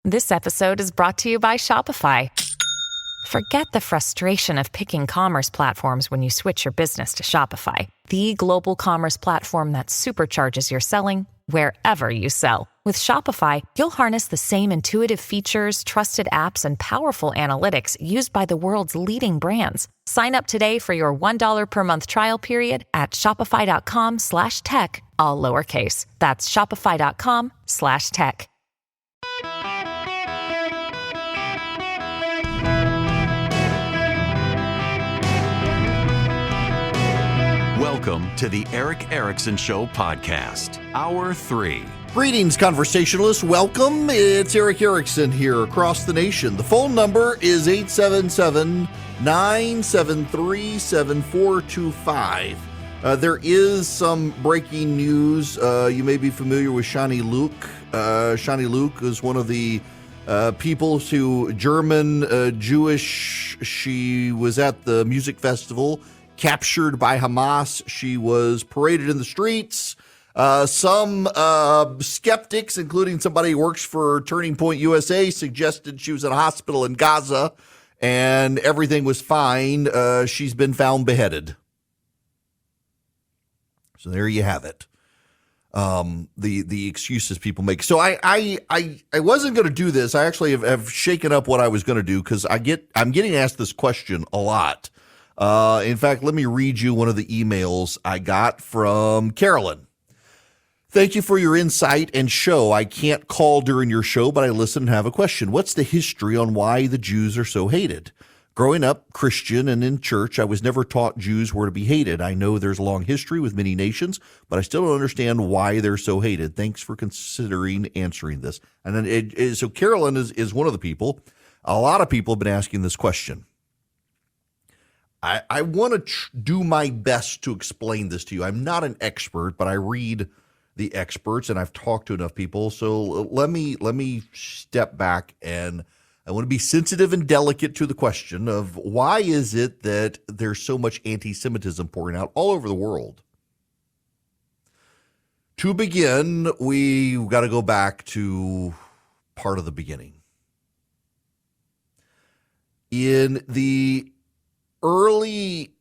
This episode is brought to you by Shopify. Forget the frustration of picking commerce platforms when you switch your business to Shopify, the global commerce platform that supercharges your selling wherever you sell. With Shopify, you'll harness the same intuitive features, trusted apps, and powerful analytics used by the world's leading brands. Sign up today for your $1 per month trial period at shopify.com/tech, all lowercase. That's shopify.com/tech. Welcome to the Eric Erickson Show podcast, Hour 3. Greetings, conversationalists. Welcome. It's Eric Erickson here across the nation. The phone number is 877-973-7425. There is some breaking news. You may be familiar with Shani Luke. Shani Luke is one of the people who German, Jewish. She was at the music festival, captured by Hamas. She was paraded in the streets. Some skeptics, including somebody who works for Turning Point USA, suggested she was in a hospital in Gaza and everything was fine. She's been found beheaded. So there you have it. The excuses people make. So I wasn't going to do this. I actually have shaken up what I was going to do because I'm getting asked this question a lot. In fact, let me read you one of the emails I got from Carolyn. Thank you for your insight and show. I can't call during your show, but I listen and have a question. What's the history on why the Jews are so hated? Growing up Christian and in church, I was never taught Jews were to be hated. I know there's a long history with many nations, but I still don't understand why they're so hated. Thanks for considering answering this. And then so Carolyn is one of the people. A lot of people have been asking this question. I want to do my best to explain this to you. I'm not an expert, but I read the experts and I've talked to enough people. So let me step back, and I want to be sensitive and delicate to the question of why is it that there's so much anti-Semitism pouring out all over the world? To begin, we got to go back to part of the beginning. In the early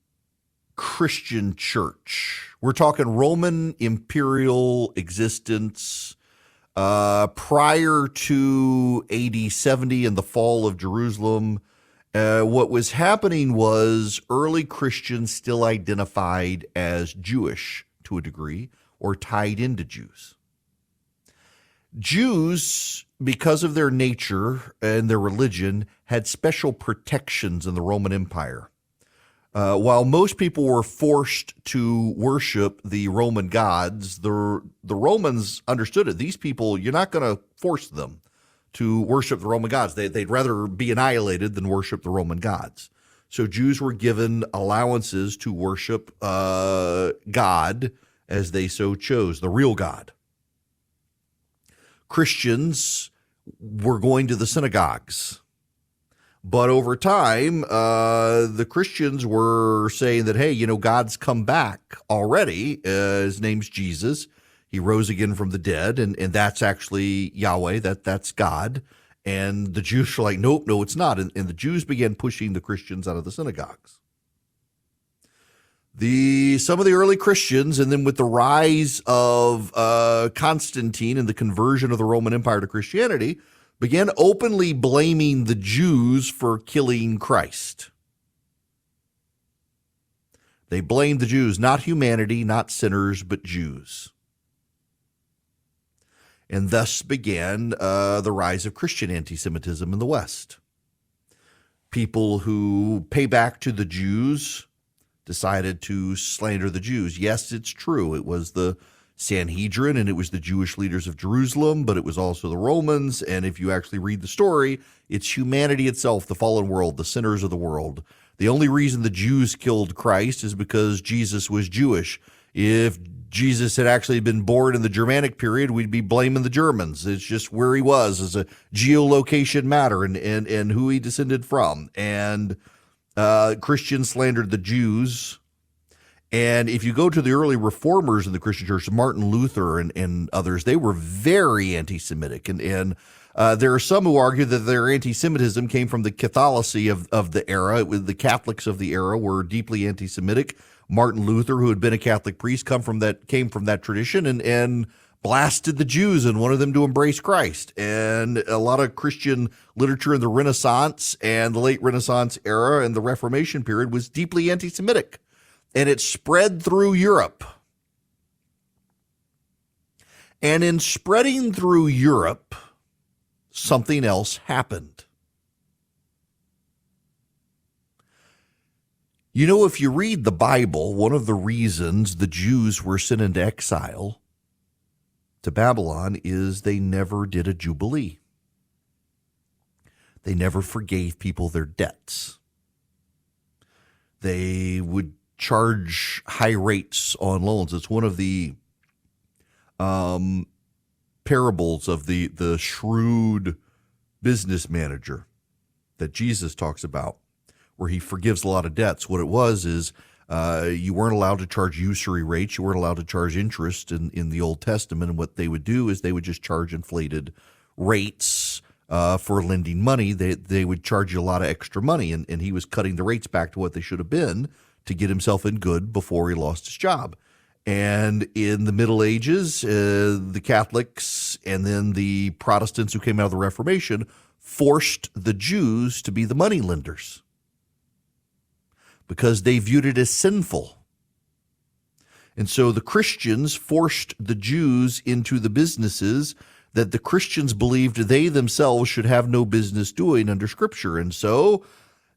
Christian church, we're talking Roman imperial existence prior to AD 70 and the fall of Jerusalem. What was happening was early Christians still identified as Jewish to a degree or tied into Jews. Jews, because of their nature and their religion, had special protections in the Roman Empire. While most people were forced to worship the Roman gods, the Romans understood it. These people, you're not going to force them to worship the Roman gods. They'd rather be annihilated than worship the Roman gods. So Jews were given allowances to worship God as they so chose, the real God. Christians were going to the synagogues. But over time, the Christians were saying that, hey, God's come back already. His name's Jesus. He rose again from the dead, and that's actually Yahweh. That's God. And the Jews were like, nope, no, it's not. And the Jews began pushing the Christians out of the synagogues. Some of the early Christians, and then with the rise of Constantine and the conversion of the Roman Empire to Christianity, began openly blaming the Jews for killing Christ. They blamed the Jews, not humanity, not sinners, but Jews. And thus began the rise of Christian anti-Semitism in the West. People who pay back to the Jews decided to slander the Jews. Yes, it's true. It was the Sanhedrin, and it was the Jewish leaders of Jerusalem, but it was also the Romans. And if you actually read the story, it's humanity itself, the fallen world, the sinners of the world. The only reason the Jews killed Christ is because Jesus was Jewish. If Jesus had actually been born in the Germanic period, we'd be blaming the Germans. It's just where he was as a geolocation matter and who he descended from. And Christians slandered the Jews. And if you go to the early reformers in the Christian church, Martin Luther and others, they were very anti-Semitic. And There are some who argue that their anti-Semitism came from the Catholicy of the era. The Catholics of the era were deeply anti-Semitic. Martin Luther, who had been a Catholic priest, came from that tradition and blasted the Jews and wanted them to embrace Christ. And a lot of Christian literature in the Renaissance and the late Renaissance era and the Reformation period was deeply anti-Semitic. And it spread through Europe. And in spreading through Europe, something else happened. You know, if you read the Bible, one of the reasons the Jews were sent into exile to Babylon is they never did a jubilee. They never forgave people their debts. They would charge high rates on loans. It's one of the parables of the shrewd business manager that Jesus talks about, where he forgives a lot of debts. What it was is you weren't allowed to charge usury rates. You weren't allowed to charge interest in the Old Testament. And what they would do is they would just charge inflated rates for lending money. They would charge you a lot of extra money. And he was cutting the rates back to what they should have been to get himself in good before he lost his job. And in the Middle Ages, the Catholics and then the Protestants who came out of the Reformation forced the Jews to be the money lenders because they viewed it as sinful. And so the Christians forced the Jews into the businesses that the Christians believed they themselves should have no business doing under Scripture. And so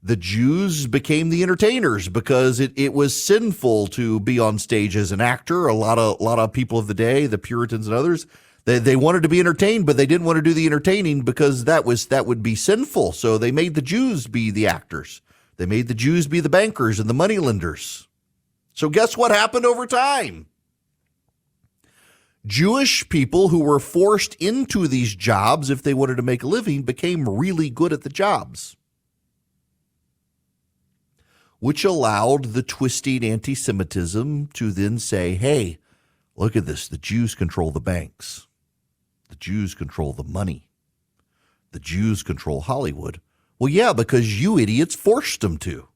the Jews became the entertainers because it was sinful to be on stage as an actor. A lot of people of the day, the Puritans and others, they wanted to be entertained, but they didn't want to do the entertaining because that would be sinful. So they made the Jews be the actors. They made the Jews be the bankers and the money lenders. So guess what happened over time? Jewish people who were forced into these jobs if they wanted to make a living became really good at the jobs, which allowed the twisting anti-Semitism to then say, hey, look at this. The Jews control the banks. The Jews control the money. The Jews control Hollywood. Well, yeah, because you idiots forced them to.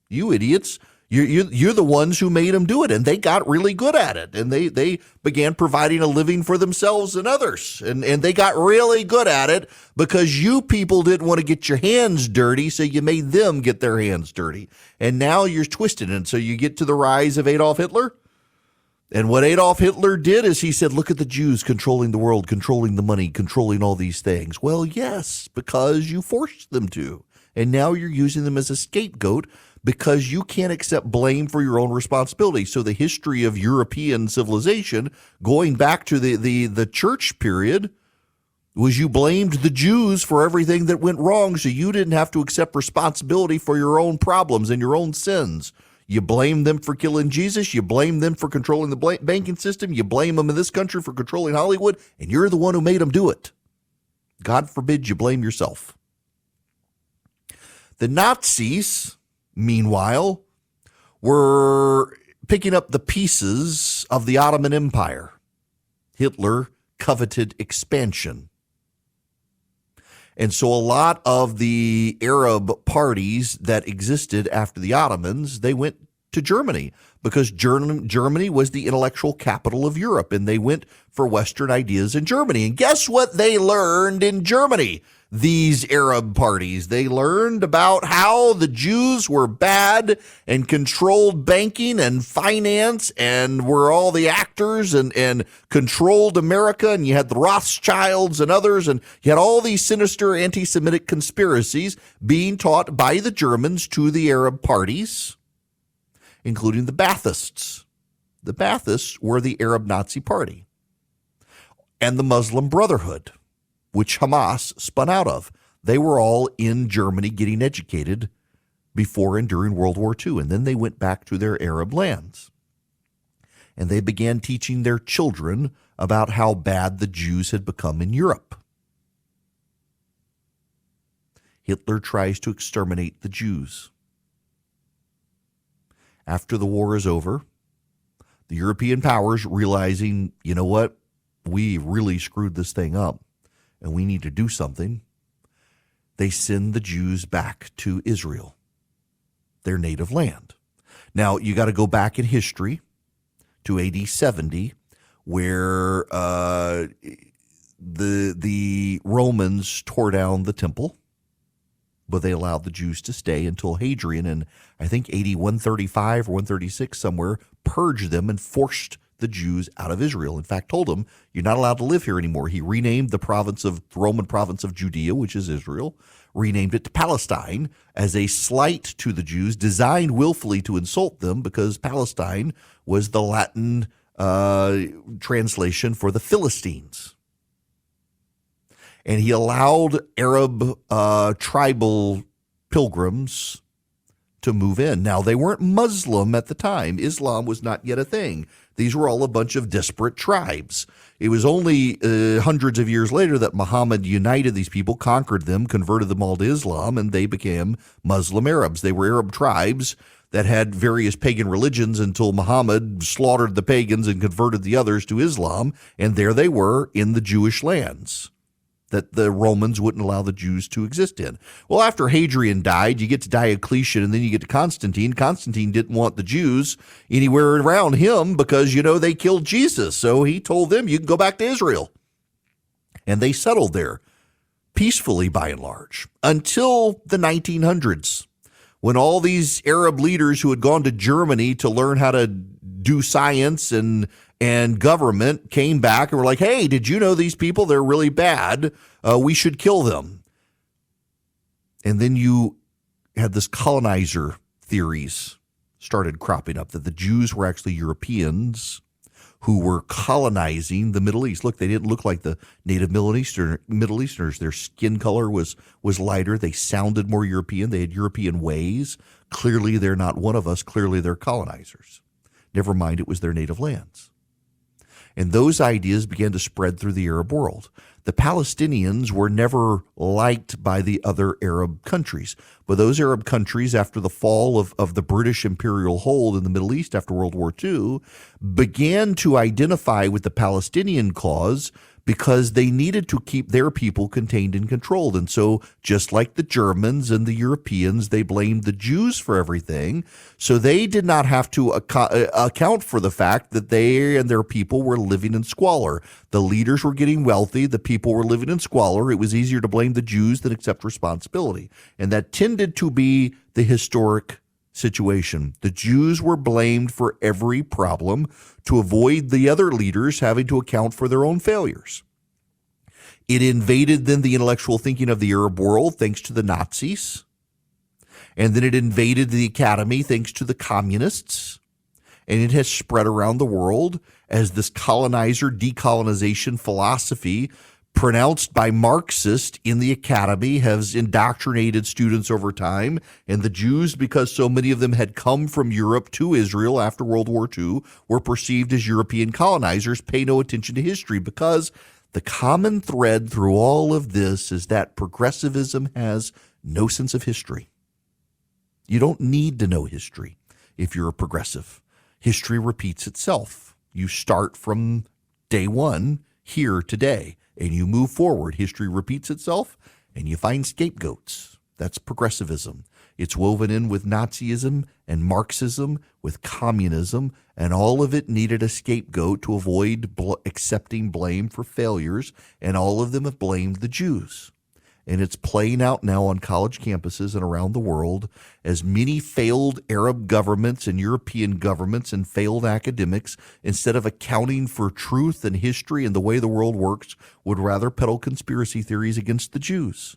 You idiots, you're the ones who made them do it, and they got really good at it, and they began providing a living for themselves and others, and they got really good at it because you people didn't want to get your hands dirty, so you made them get their hands dirty, and now you're twisted, and so you get to the rise of Adolf Hitler, and what Adolf Hitler did is he said, look at the Jews controlling the world, controlling the money, controlling all these things. Well, yes, because you forced them to, and now you're using them as a scapegoat because you can't accept blame for your own responsibility. So the history of European civilization, going back to the church period, was you blamed the Jews for everything that went wrong, so you didn't have to accept responsibility for your own problems and your own sins. You blame them for killing Jesus. You blame them for controlling the banking system. You blame them in this country for controlling Hollywood, and you're the one who made them do it. God forbid you blame yourself. The Nazis, meanwhile, were picking up the pieces of the Ottoman Empire. Hitler coveted expansion. And so a lot of the Arab parties that existed after the Ottomans, they went to Germany because Germany was the intellectual capital of Europe, and they went for Western ideas in Germany. And guess what they learned in Germany? These Arab parties, they learned about how the Jews were bad and controlled banking and finance and were all the actors and controlled America. And you had the Rothschilds and others, and you had all these sinister anti-Semitic conspiracies being taught by the Germans to the Arab parties, including the Baathists. The Baathists were the Arab Nazi Party and the Muslim Brotherhood, which Hamas spun out of. They were all in Germany getting educated before and during World War II, and then they went back to their Arab lands. And they began teaching their children about how bad the Jews had become in Europe. Hitler tries to exterminate the Jews. After the war is over, the European powers realizing, you know what, we really screwed this thing up. and we need to do something, they send the Jews back to Israel, their native land. Now, you got to go back in history to AD 70, where the Romans tore down the temple, but they allowed the Jews to stay until Hadrian in, I think, AD 135 or 136 somewhere, purged them and forced the Jews out of Israel. In fact, told them, you're not allowed to live here anymore. He renamed the Roman province of Judea, which is Israel, renamed it to Palestine as a slight to the Jews, designed willfully to insult them because Palestine was the Latin translation for the Philistines. And he allowed Arab tribal pilgrims to move in. Now, they weren't Muslim at the time. Islam was not yet a thing. These were all a bunch of disparate tribes. It was only hundreds of years later that Muhammad united these people, conquered them, converted them all to Islam, and they became Muslim Arabs. They were Arab tribes that had various pagan religions until Muhammad slaughtered the pagans and converted the others to Islam, and there they were in the Jewish lands that the Romans wouldn't allow the Jews to exist in. Well, after Hadrian died, you get to Diocletian, and then you get to Constantine. Constantine didn't want the Jews anywhere around him because, they killed Jesus. So he told them, you can go back to Israel. And they settled there peacefully by and large until the 1900s, when all these Arab leaders who had gone to Germany to learn how to do science and government came back and were like, hey, did you know these people? They're really bad. We should kill them. And then you had this colonizer theories started cropping up that the Jews were actually Europeans who were colonizing the Middle East. Look, they didn't look like the native Middle Easterners. Their skin color was lighter. They sounded more European. They had European ways. Clearly, they're not one of us. Clearly, they're colonizers. Never mind, it was their native lands. And those ideas began to spread through the Arab world. The Palestinians were never liked by the other Arab countries. But those Arab countries, after the fall of the British imperial hold in the Middle East after World War II, began to identify with the Palestinian cause because they needed to keep their people contained and controlled. And so just like the Germans and the Europeans, they blamed the Jews for everything. So they did not have to account for the fact that they and their people were living in squalor. The leaders were getting wealthy. The people were living in squalor. It was easier to blame the Jews than accept responsibility. And that tended to be the historic situation. The Jews were blamed for every problem to avoid the other leaders having to account for their own failures. It invaded then the intellectual thinking of the Arab world thanks to the Nazis. And then it invaded the academy thanks to the communists. And it has spread around the world as this colonizer decolonization philosophy pronounced by Marxists in the academy has indoctrinated students over time. And the Jews, because so many of them had come from Europe to Israel after World War II, were perceived as European colonizers, pay no attention to history, because the common thread through all of this is that progressivism has no sense of history. You don't need to know history if you're a progressive. History repeats itself. You start from day one here today, and you move forward. History repeats itself, and you find scapegoats. That's progressivism. It's woven in with Nazism and Marxism, with communism, and all of it needed a scapegoat to avoid accepting blame for failures, and all of them have blamed the Jews. And it's playing out now on college campuses and around the world as many failed Arab governments and European governments and failed academics, instead of accounting for truth and history and the way the world works, would rather peddle conspiracy theories against the Jews.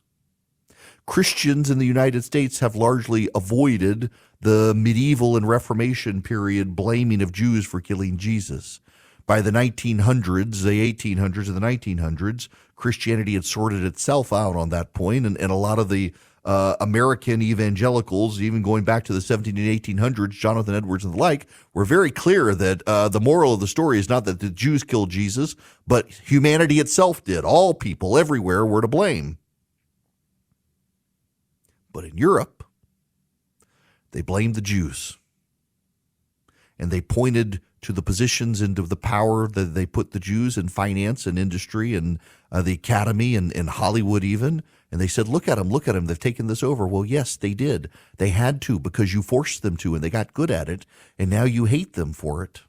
Christians in the United States have largely avoided the medieval and Reformation period blaming of Jews for killing Jesus. By the 1900s, the 1800s and the 1900s, Christianity had sorted itself out on that point, and a lot of the American evangelicals, even going back to the 17 and 1800s, Jonathan Edwards and the like, were very clear that the moral of the story is not that the Jews killed Jesus, but humanity itself did. All people everywhere were to blame. But in Europe, they blamed the Jews. And they pointed to the positions and to the power that they put the Jews in finance and industry and the academy and Hollywood even. And they said, look at them, they've taken this over. Well, yes, they did. They had to because you forced them to, and they got good at it, and now you hate them for it.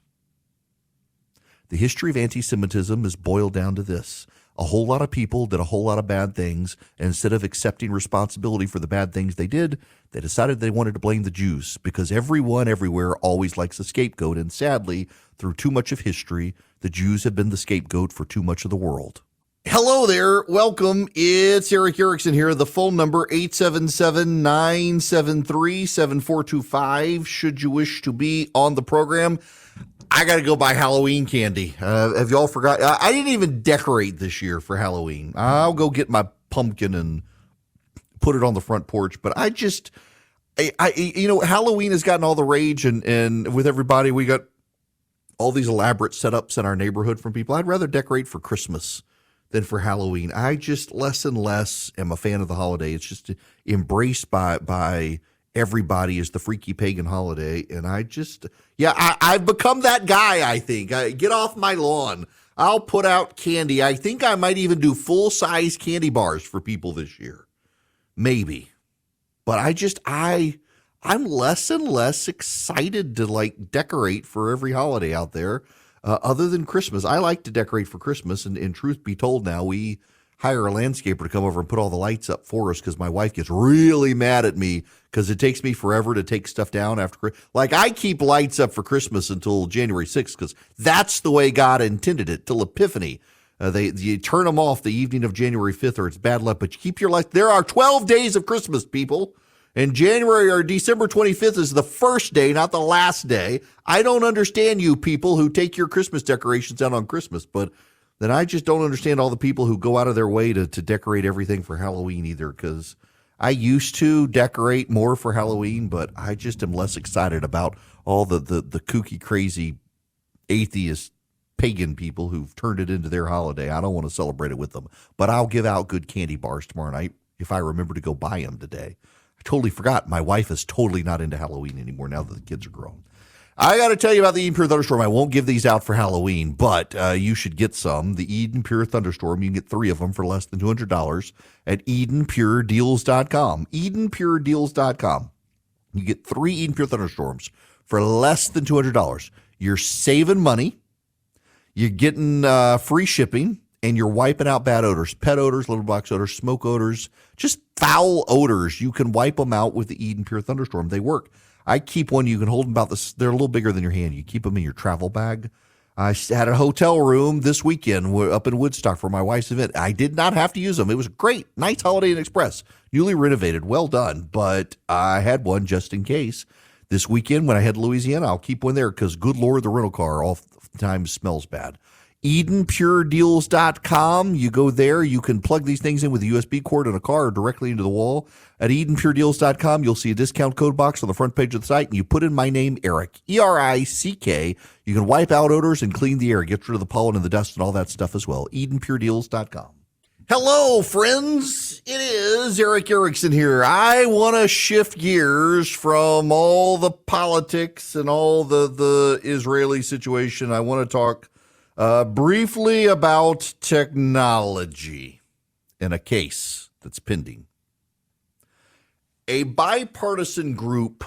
The history of anti-Semitism is boiled down to this. A whole lot of people did a whole lot of bad things, and instead of accepting responsibility for the bad things they did, they decided they wanted to blame the Jews because everyone everywhere always likes a scapegoat, and sadly, through too much of history, the Jews have been the scapegoat for too much of the world. Hello there. Welcome. It's Eric Erickson here. The phone number 877-973-7425 should you wish to be on the program. I got to go buy Halloween candy. Have y'all forgot? I didn't even decorate this year for Halloween. I'll go get my pumpkin and put it on the front porch. But Halloween has gotten all the rage, and with everybody, we got all these elaborate setups in our neighborhood from people. I'd rather decorate for Christmas than for Halloween. I just less and less am a fan of the holiday. It's just embraced by everybody as the freaky pagan holiday. And I've become that guy, I think. Get off my lawn. I'll put out candy. I think I might even do full-size candy bars for people this year. Maybe. But I'm less and less excited to decorate for every holiday out there. Other than Christmas. I like to decorate for Christmas, and truth be told now, we hire a landscaper to come over and put all the lights up for us because my wife gets really mad at me because it takes me forever to take stuff down after. I keep lights up for Christmas until January 6th because that's the way God intended it, till Epiphany. You turn them off the evening of January 5th or it's bad luck, but you keep your lights. There are 12 days of Christmas, people. And January or December 25th is the first day, not the last day. I don't understand you people who take your Christmas decorations out on Christmas, but then I just don't understand all the people who go out of their way to decorate everything for Halloween either, because I used to decorate more for Halloween, but I just am less excited about all the kooky, crazy, atheist, pagan people who've turned it into their holiday. I don't want to celebrate it with them, but I'll give out good candy bars tomorrow night if I remember to go buy them today. Totally forgot. My wife is totally not into Halloween anymore now that the kids are grown. I got to tell you about the Eden Pure Thunderstorm. I won't give these out for Halloween, but you should get some. The Eden Pure Thunderstorm, you can get 3 of them for less than $200 at EdenPureDeals.com. EdenPureDeals.com. You get 3 Eden Pure Thunderstorms for less than $200. You're saving money. You're getting free shipping. And you're wiping out bad odors, pet odors, litter box odors, smoke odors, just foul odors. You can wipe them out with the Eden Pure Thunderstorm. They work. I keep one. You can hold them about this. They're a little bigger than your hand. You keep them in your travel bag. I had a hotel room this weekend up in Woodstock for my wife's event. I did not have to use them. It was great. Nice Holiday Inn Express. Newly renovated. Well done. But I had one just in case. This weekend when I head to Louisiana, I'll keep one there because, good Lord, the rental car oftentimes smells bad. EdenPureDeals.com. You go there. You can plug these things in with a USB cord in a car or directly into the wall. At EdenPureDeals.com, you'll see a discount code box on the front page of the site, and you put in my name, Eric, E-R-I-C-K. You can wipe out odors and clean the air, get rid of the pollen and the dust and all that stuff as well. EdenPureDeals.com. Hello, friends. It is Eric Erickson here. I want to shift gears from all the politics and all the Israeli situation. I want to talk briefly about technology in a case that's pending. A bipartisan group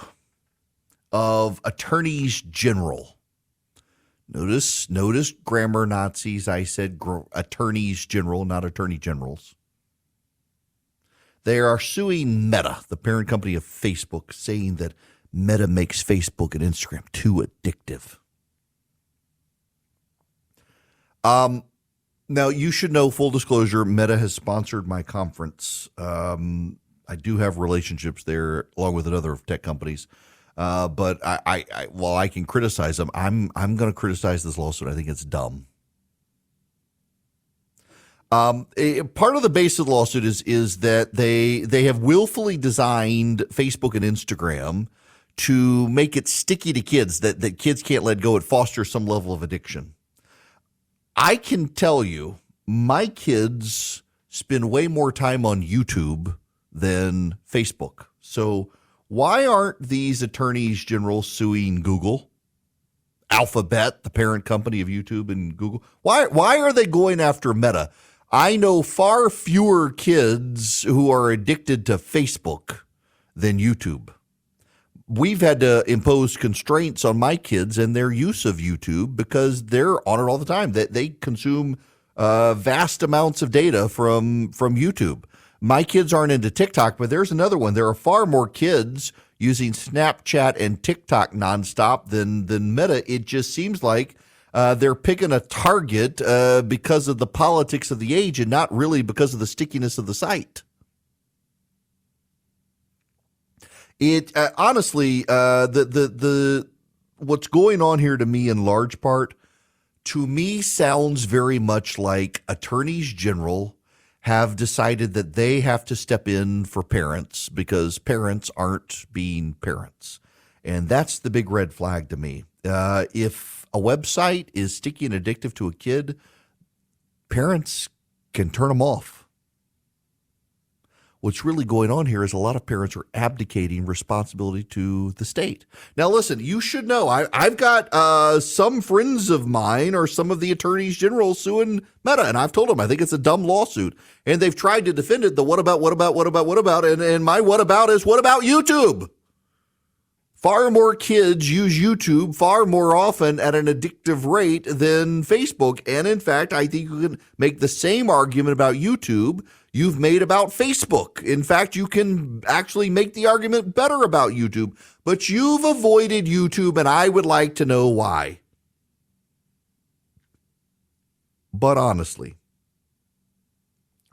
of attorneys general. Notice grammar Nazis. I said attorneys general, not attorney generals. They are suing Meta, the parent company of Facebook, saying that Meta makes Facebook and Instagram too addictive. Now, you should know, full disclosure, Meta has sponsored my conference. I do have relationships there, along with other tech companies. But while I can criticize them, I'm going to criticize this lawsuit. I think it's dumb. Part of the base of the lawsuit is that they have willfully designed Facebook and Instagram to make it sticky to kids, that kids can't let go. It fosters some level of addiction. I can tell you, my kids spend way more time on YouTube than Facebook. So why aren't these attorneys general suing Google, Alphabet, the parent company of YouTube and Google. Why are they going after Meta? I know far fewer kids who are addicted to Facebook than YouTube. We've had to impose constraints on my kids and their use of YouTube because they're on it all the time. They consume vast amounts of data from YouTube. My kids aren't into TikTok, but there's another one. There are far more kids using Snapchat and TikTok nonstop than Meta. It just seems like they're picking a target because of the politics of the age and not really because of the stickiness of the site. It honestly, the what's going on here to me in large part, to me sounds very much like attorneys general have decided that they have to step in for parents because parents aren't being parents. And that's the big red flag to me. If a website is sticky and addictive to a kid, parents can turn them off. What's really going on here is a lot of parents are abdicating responsibility to the state. Now, listen, you should know, I've got some friends of mine or some of the attorneys general suing Meta, and I've told them I think it's a dumb lawsuit, and they've tried to defend it. The what about, and my what about is what about YouTube? Far more kids use YouTube far more often at an addictive rate than Facebook. And in fact, I think you can make the same argument about YouTube you've made about Facebook. In fact, you can actually make the argument better about YouTube. But you've avoided YouTube, and I would like to know why. But honestly,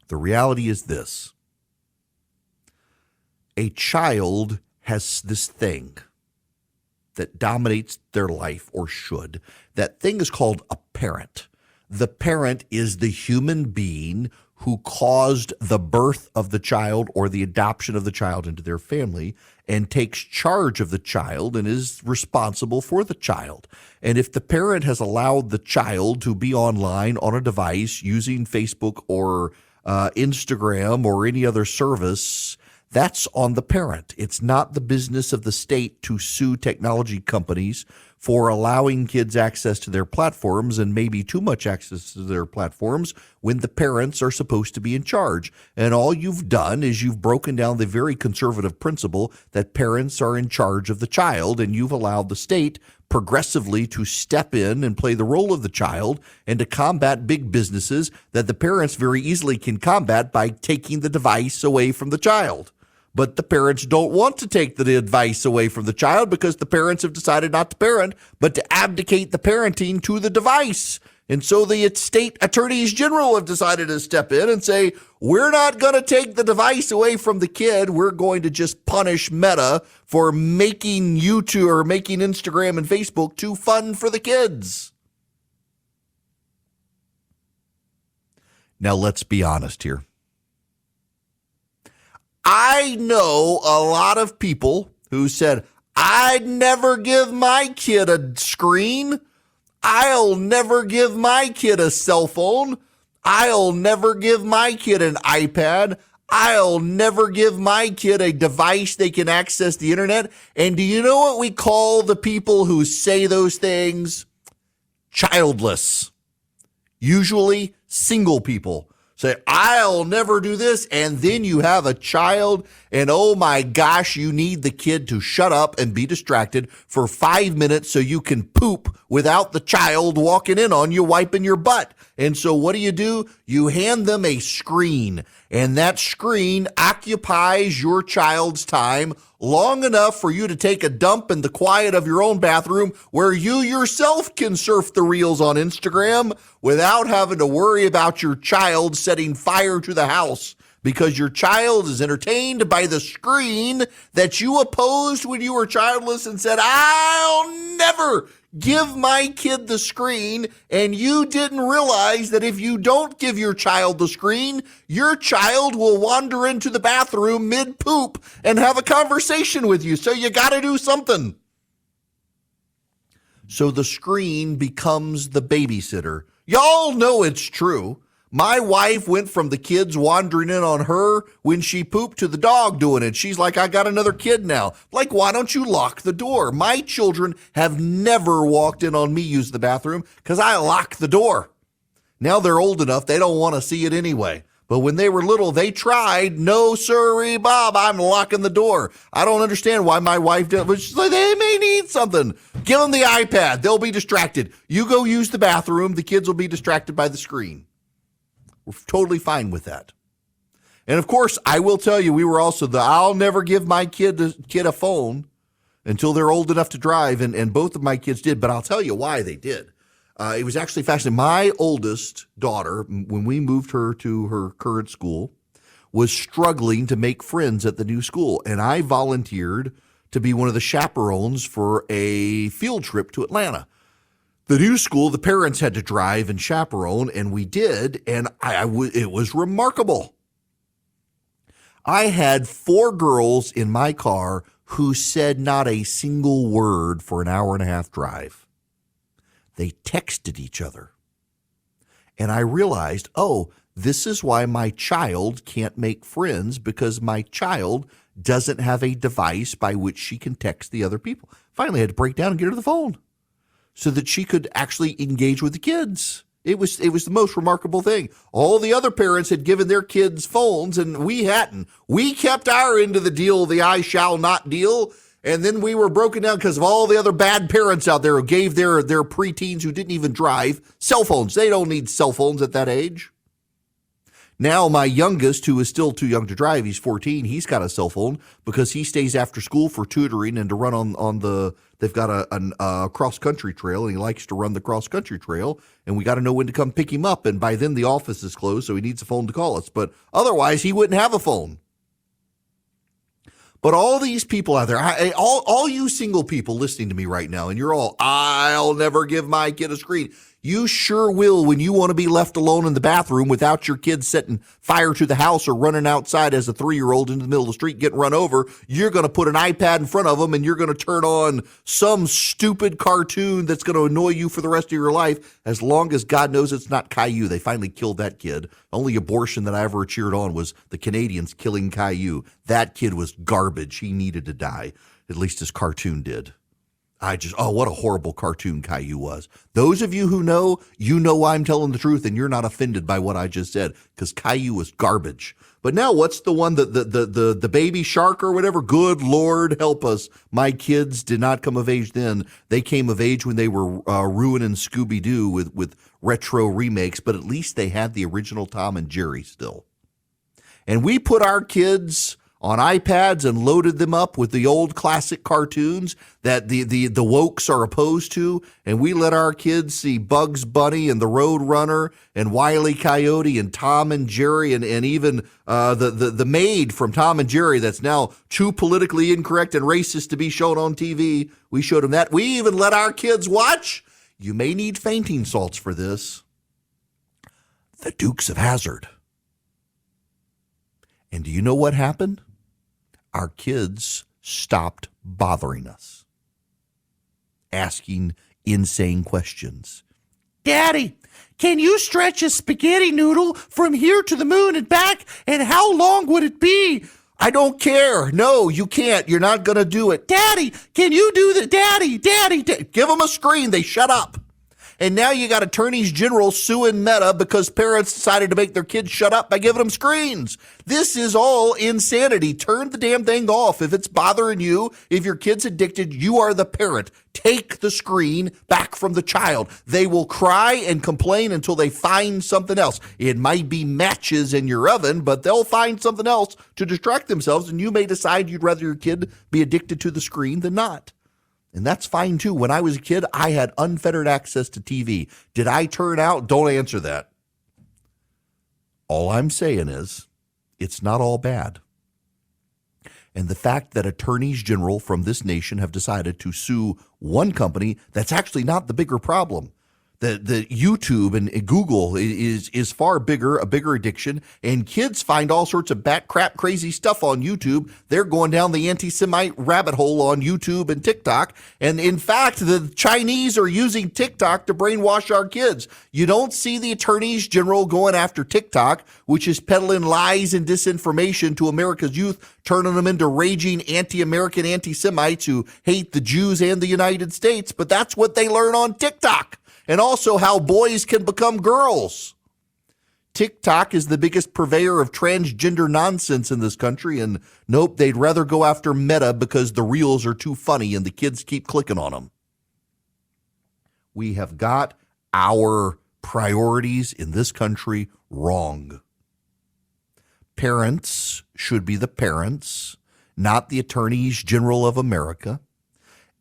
the reality is this. A child has this thing that dominates their life, or should. That thing is called a parent. The parent is the human being who caused the birth of the child or the adoption of the child into their family and takes charge of the child and is responsible for the child. And if the parent has allowed the child to be online on a device using Facebook or Instagram or any other service, that's on the parent. It's not the business of the state to sue technology companies for allowing kids access to their platforms and maybe too much access to their platforms when the parents are supposed to be in charge. And all you've done is you've broken down the very conservative principle that parents are in charge of the child, and you've allowed the state progressively to step in and play the role of the child and to combat big businesses that the parents very easily can combat by taking the device away from the child. But the parents don't want to take the advice away from the child because the parents have decided not to parent, but to abdicate the parenting to the device. And so the state attorneys general have decided to step in and say, we're not going to take the device away from the kid. We're going to just punish Meta for making YouTube or making Instagram and Facebook too fun for the kids. Now, let's be honest here. I know a lot of people who said, I'd never give my kid a screen. I'll never give my kid a cell phone. I'll never give my kid an iPad. I'll never give my kid a device they can access the internet. And do you know what we call the people who say those things? Childless. Usually single people. Say, I'll never do this, and then you have a child, and oh my gosh, you need the kid to shut up and be distracted for 5 minutes so you can poop without the child walking in on you wiping your butt. And so what do? You hand them a screen, and that screen occupies your child's time long enough for you to take a dump in the quiet of your own bathroom where you yourself can surf the reels on Instagram without having to worry about your child setting fire to the house because your child is entertained by the screen that you opposed when you were childless and said, I'll never give my kid the screen, and you didn't realize that if you don't give your child the screen, your child will wander into the bathroom mid-poop and have a conversation with you. So you got to do something. So the screen becomes the babysitter. Y'all know it's true. My wife went from the kids wandering in on her when she pooped to the dog doing it. She's like, I got another kid now. Like, why don't you lock the door? My children have never walked in on me use the bathroom because I lock the door. Now they're old enough, they don't want to see it anyway. But when they were little, they tried. No, sirree, Bob, I'm locking the door. I don't understand why my wife does, but she's like, they may need something. Give them the iPad. They'll be distracted. You go use the bathroom. The kids will be distracted by the screen. We're totally fine with that. And of course, I will tell you, we were also I'll never give my kid a phone until they're old enough to drive. And both of my kids did, but I'll tell you why they did. It was actually fascinating. My oldest daughter, when we moved her to her current school, was struggling to make friends at the new school. And I volunteered to be one of the chaperones for a field trip to Atlanta. The new school, the parents had to drive and chaperone, and we did, and it was remarkable. I had 4 girls in my car who said not a single word for an hour and a half drive. They texted each other. And I realized, this is why my child can't make friends, because my child doesn't have a device by which she can text the other people. Finally, I had to break down and get her the phone so that she could actually engage with the kids. It was the most remarkable thing. All the other parents had given their kids phones, and we hadn't. We kept our end of the deal, the I shall not deal. And then we were broken down because of all the other bad parents out there who gave their preteens who didn't even drive cell phones. They don't need cell phones at that age. Now my youngest, who is still too young to drive, he's 14, he's got a cell phone because he stays after school for tutoring and to run they've got a cross-country trail, and he likes to run the cross-country trail, and we got to know when to come pick him up, and by then the office is closed, so he needs a phone to call us. But otherwise, he wouldn't have a phone. But all these people out there, all you single people listening to me right now, and you're all, I'll never give my kid a screen. You sure will when you want to be left alone in the bathroom without your kid setting fire to the house or running outside as a 3-year-old into the middle of the street getting run over. You're going to put an iPad in front of them, and you're going to turn on some stupid cartoon that's going to annoy you for the rest of your life, as long as God knows it's not Caillou. They finally killed that kid. Only abortion that I ever cheered on was the Canadians killing Caillou. That kid was garbage. He needed to die. At least his cartoon did. What a horrible cartoon Caillou was. Those of you who know, you know I'm telling the truth, and you're not offended by what I just said, because Caillou was garbage. But now what's the one, the baby shark or whatever? Good Lord help us. My kids did not come of age then. They came of age when they were ruining Scooby-Doo with retro remakes, but at least they had the original Tom and Jerry still. And we put our kids on iPads and loaded them up with the old classic cartoons that the wokes are opposed to, and we let our kids see Bugs Bunny and the Road Runner and Wile E. Coyote and Tom and Jerry and even the maid from Tom and Jerry that's now too politically incorrect and racist to be shown on TV. We showed them that. We even let our kids watch, you may need fainting salts for this, The Dukes of Hazzard. And do you know what happened? Our kids stopped bothering us, asking insane questions. Daddy, can you stretch a spaghetti noodle from here to the moon and back? And how long would it be? I don't care. No, you can't. You're not going to do it. Daddy, can you do that? Daddy. Give them a screen. They shut up. And now you got attorneys general suing Meta because parents decided to make their kids shut up by giving them screens. This is all insanity. Turn the damn thing off. If it's bothering you, if your kid's addicted, you are the parent. Take the screen back from the child. They will cry and complain until they find something else. It might be matches in your oven, but they'll find something else to distract themselves, and you may decide you'd rather your kid be addicted to the screen than not. And that's fine too. When I was a kid, I had unfettered access to TV. Did I turn out? Don't answer that. All I'm saying is it's not all bad. And the fact that attorneys general from this nation have decided to sue one company, that's actually not the bigger problem. The YouTube and Google is far bigger, a bigger addiction, and kids find all sorts of bat crap crazy stuff on YouTube. They're going down the anti-Semite rabbit hole on YouTube and TikTok. And in fact, the Chinese are using TikTok to brainwash our kids. You don't see the attorneys general going after TikTok, which is peddling lies and disinformation to America's youth, turning them into raging anti-American anti-Semites who hate the Jews and the United States. But that's what they learn on TikTok. And also how boys can become girls. TikTok is the biggest purveyor of transgender nonsense in this country, and nope, they'd rather go after Meta because the reels are too funny and the kids keep clicking on them. We have got our priorities in this country wrong. Parents should be the parents, not the attorneys general of America.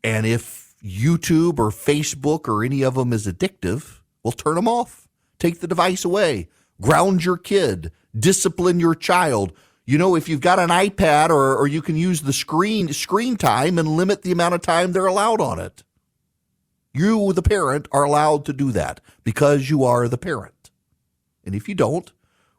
And if YouTube or Facebook or any of them is addictive, well, turn them off. Take the device away. Ground your kid. Discipline your child. You know, if you've got an iPad or you can use the screen time and limit the amount of time they're allowed on it. You, the parent, are allowed to do that because you are the parent. And if you don't,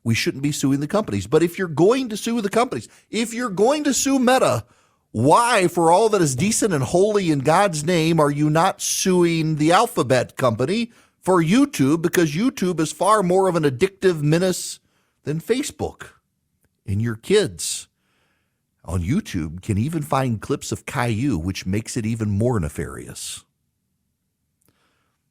we shouldn't be suing the companies. But if you're going to sue the companies, if you're going to sue Meta, why, for all that is decent and holy in God's name, are you not suing the Alphabet company for YouTube? Because YouTube is far more of an addictive menace than Facebook. And your kids on YouTube can even find clips of Caillou, which makes it even more nefarious.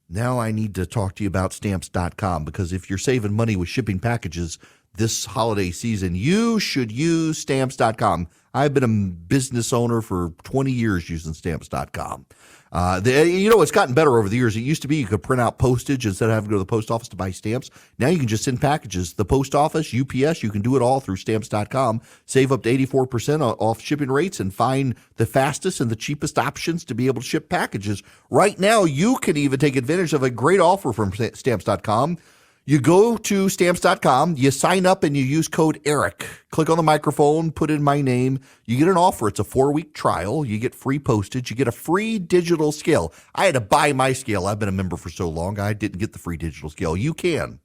Now I need to talk to you about Stamps.com, because if you're saving money with shipping packages this holiday season, you should use Stamps.com. I've been a business owner for 20 years using Stamps.com. It's gotten better over the years. It used to be you could print out postage instead of having to go to the post office to buy stamps. Now you can just send packages. The post office, UPS, you can do it all through Stamps.com. Save up to 84% off shipping rates and find the fastest and the cheapest options to be able to ship packages. Right now, you can even take advantage of a great offer from Stamps.com. You go to Stamps.com, you sign up, and you use code ERIC. Click on the microphone, put in my name. You get an offer. It's a 4-week trial. You get free postage. You get a free digital scale. I had to buy my scale. I've been a member for so long, I didn't get the free digital scale. You can.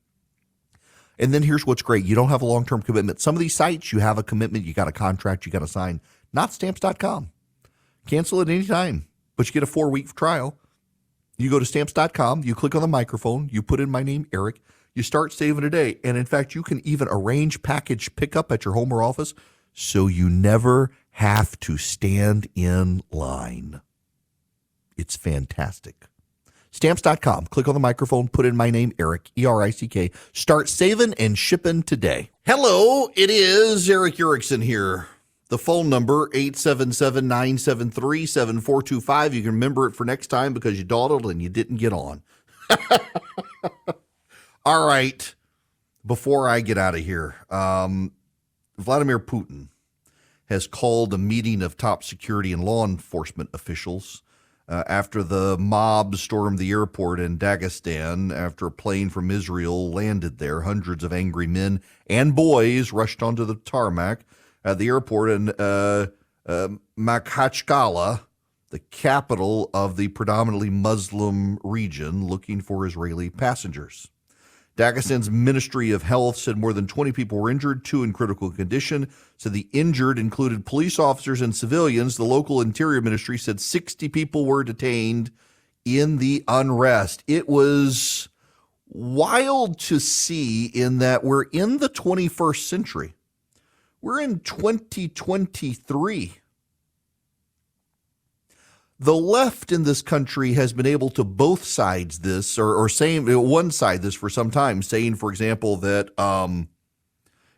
And then here's what's great. You don't have a long-term commitment. Some of these sites, you have a commitment. You got a contract. You got to sign. Not Stamps.com. Cancel at any time, but you get a 4-week trial. You go to Stamps.com. You click on the microphone. You put in my name, Eric. You start saving today. And in fact, you can even arrange package pickup at your home or office so you never have to stand in line. It's fantastic. Stamps.com. Click on the microphone, put in my name, Eric, E-R-I-C-K. Start saving and shipping today. Hello, it is Eric Erickson here. The phone number, 877-973-7425. You can remember it for next time because you dawdled and you didn't get on. All right, before I get out of here, Vladimir Putin has called a meeting of top security and law enforcement officials after the mob stormed the airport in Dagestan after a plane from Israel landed there. Hundreds of angry men and boys rushed onto the tarmac at the airport in Makhachkala, the capital of the predominantly Muslim region, looking for Israeli passengers. Dagestan's Ministry of Health said more than 20 people were injured, 2 in critical condition. So the injured included police officers and civilians. The local Interior Ministry said 60 people were detained in the unrest. It was wild to see in that we're in the 21st century. We're in 2023. The left in this country has been able to both sides this, or saying one side this for some time, saying, for example, that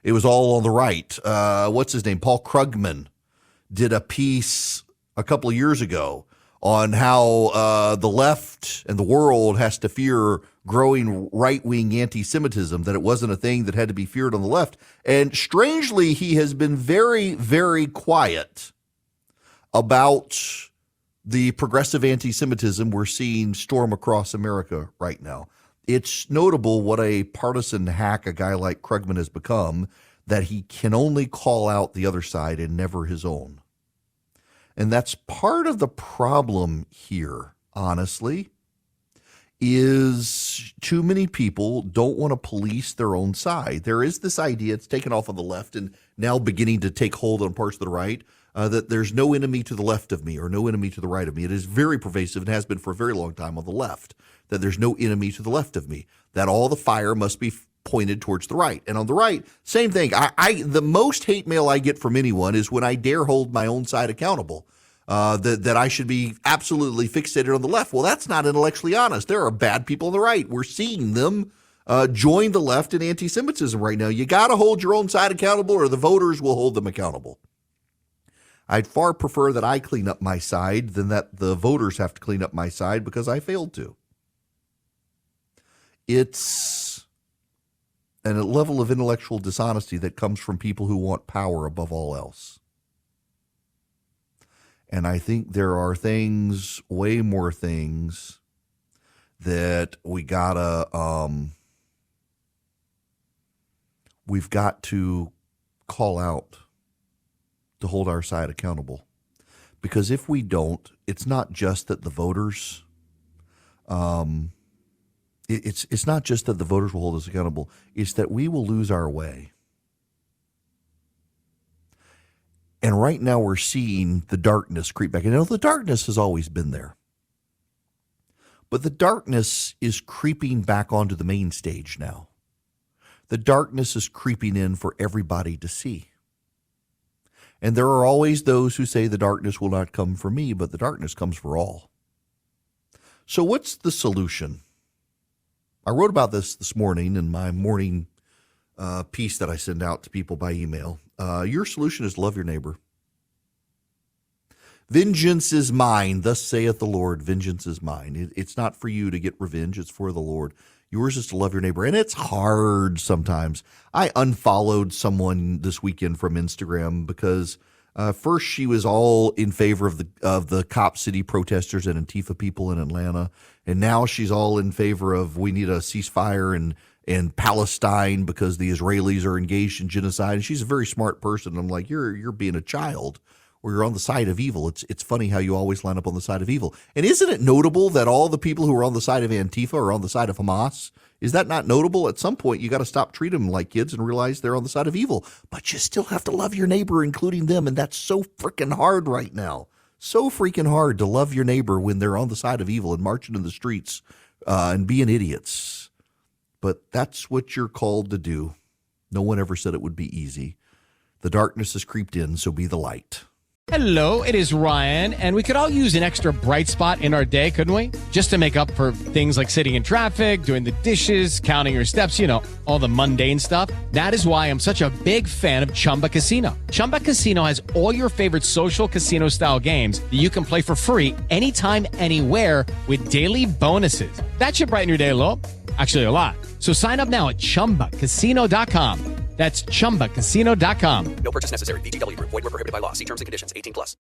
it was all on the right. What's his name? Paul Krugman did a piece a couple of years ago on how the left and the world has to fear growing right-wing anti-Semitism, that it wasn't a thing that had to be feared on the left. And strangely, he has been very, very quiet about the progressive anti-Semitism we're seeing storm across America right now. It's notable what a partisan hack a guy like Krugman has become, that he can only call out the other side and never his own. And that's part of the problem here, honestly. is too many people don't want to police their own side. There is this idea, it's taken off on the left and now beginning to take hold on parts of the right, that there's no enemy to the left of me or no enemy to the right of me. It is very pervasive and has been for a very long time on the left, that there's no enemy to the left of me, that all the fire must be pointed towards the right. And on the right, same thing. The most hate mail I get from anyone is when I dare hold my own side accountable. That I should be absolutely fixated on the left. Well, that's not intellectually honest. There are bad people on the right. We're seeing them join the left in anti-Semitism right now. You got to hold your own side accountable or the voters will hold them accountable. I'd far prefer that I clean up my side than that the voters have to clean up my side because I failed to. It's a level of intellectual dishonesty that comes from people who want power above all else. And I think there are things, way more things, that we've got to call out to hold our side accountable. Because if we don't, it's not just that the voters, it's not just that the voters will hold us accountable. It's that we will lose our way. And right now we're seeing the darkness creep back. And the darkness has always been there. But the darkness is creeping back onto the main stage now. The darkness is creeping in for everybody to see. And there are always those who say the darkness will not come for me, but the darkness comes for all. So what's the solution? I wrote about this morning in my morning piece that I send out to people by email. Your solution is love your neighbor. Vengeance is mine, thus saith the Lord. Vengeance is mine. It's not for you to get revenge. It's for the Lord. Yours is to love your neighbor. And it's hard sometimes. I unfollowed someone this weekend from Instagram because first she was all in favor of the Cop City protesters and Antifa people in Atlanta. And now she's all in favor of we need a ceasefire in Palestine because the Israelis are engaged in genocide. And she's a very smart person. I'm like, you're being a child, or you're on the side of evil. It's funny how you always line up on the side of evil. And isn't it notable that all the people who are on the side of Antifa are on the side of Hamas? Is that not notable? At some point, you got to stop treating them like kids and realize they're on the side of evil. But you still have to love your neighbor, including them. And that's so freaking hard right now. So freaking hard to love your neighbor when they're on the side of evil and marching in the streets and being idiots. But that's what you're called to do. No one ever said it would be easy. The darkness has creeped in, so be the light. Hello, it is Ryan, and we could all use an extra bright spot in our day, couldn't we? Just to make up for things like sitting in traffic, doing the dishes, counting your steps, all the mundane stuff. That is why I'm such a big fan of Chumba Casino. Chumba Casino has all your favorite social casino-style games that you can play for free anytime, anywhere with daily bonuses. That should brighten your day a little. Actually, a lot. So sign up now at ChumbaCasino.com. That's ChumbaCasino.com. No purchase necessary. VGW Group. Void where prohibited by law. See terms and conditions. 18+.